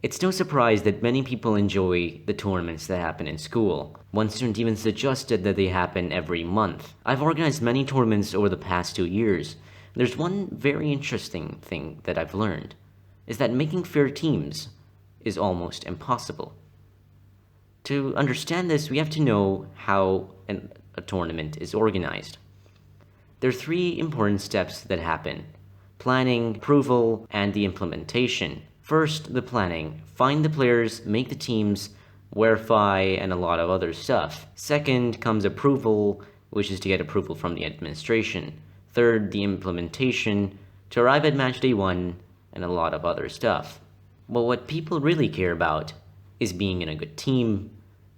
It's no surprise that many people enjoy the tournaments that happen in school. One student even suggested that they happen every month. I've organized many tournaments over the past 2 years. There's one very interesting thing that I've learned, is that making fair teams is almost impossible. To understand this, we have to know how a tournament is organized. There are three important steps that happen: planning, approval, and the implementation. First, the planning. Find the players, make the teams, verify, and a lot of other stuff. Second comes approval, which is to get approval from the administration. Third, the implementation, to arrive at match day 1, and a lot of other stuff. But what people really care about is being in a good team,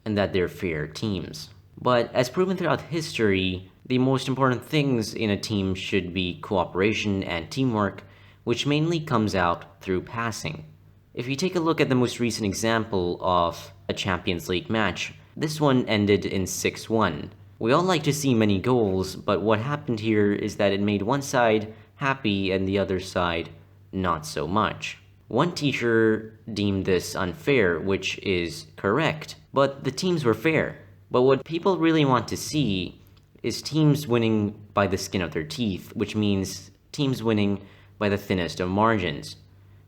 and that they're fair teams. But as proven throughout history, the most important things in a team should be cooperation and teamwork, which mainly comes out through passing. If you take a look at the most recent example of a Champions League match, this one ended in 6-1. We all like to see many goals, but what happened here is that it made one side happy and the other side not so much. One teacher deemed this unfair, which is correct, but the teams were fair. But what people really want to see is teams winning by the skin of their teeth, which means teams winning by the thinnest of margins.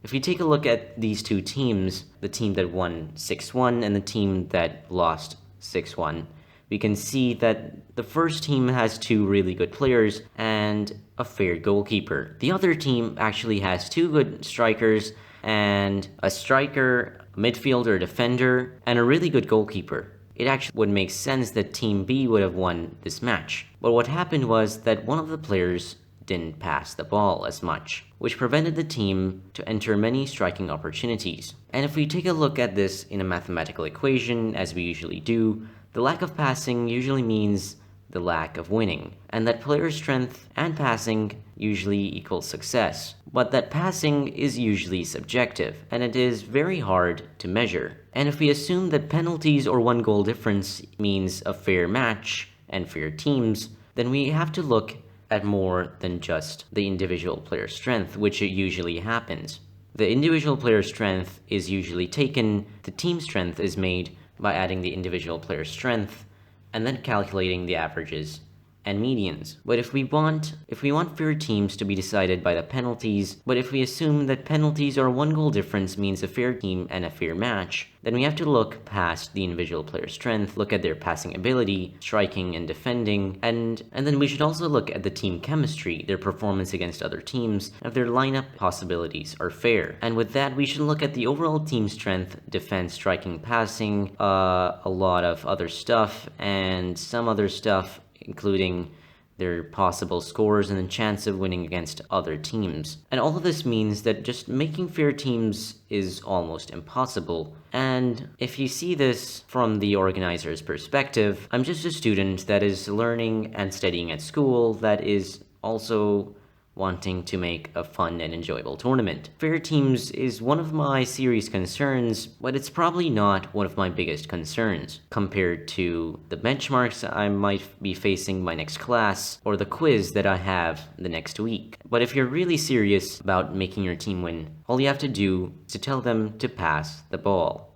If you take a look at these two teams, the team that won 6-1 and the team that lost 6-1, we can see that the first team has two really good players and a fair goalkeeper. The other team actually has two good strikers and a striker, a midfielder, a defender, and a really good goalkeeper. It actually would make sense that Team B would have won this match. But what happened was that one of the players didn't pass the ball as much, which prevented the team to enter many striking opportunities. And if we take a look at this in a mathematical equation, as we usually do, the lack of passing usually means the lack of winning, and that player strength and passing usually equals success. But that passing is usually subjective, and it is very hard to measure. And if we assume that penalties or one goal difference means a fair match and fair teams, then we have to look at more than just the individual player strength, which it usually happens. The individual player strength is usually taken, the team strength is made by adding the individual player strength and then calculating the averages and medians. But if we want fair teams to be decided by the penalties, but if we assume that penalties or one goal difference means a fair team and a fair match, then we have to look past the individual player strength, look at their passing ability, striking and defending, and then we should also look at the team chemistry, their performance against other teams, if their lineup possibilities are fair. And with that, we should look at the overall team strength, defense, striking, passing, a lot of other stuff, and some other stuff including their possible scores and the chance of winning against other teams. And all of this means that just making fair teams is almost impossible. And if you see this from the organizer's perspective, I'm just a student that is learning and studying at school that is also wanting to make a fun and enjoyable tournament. Fair teams is one of my serious concerns, but it's probably not one of my biggest concerns compared to the benchmarks I might be facing my next class or the quiz that I have the next week. But if you're really serious about making your team win, all you have to do is to tell them to pass the ball.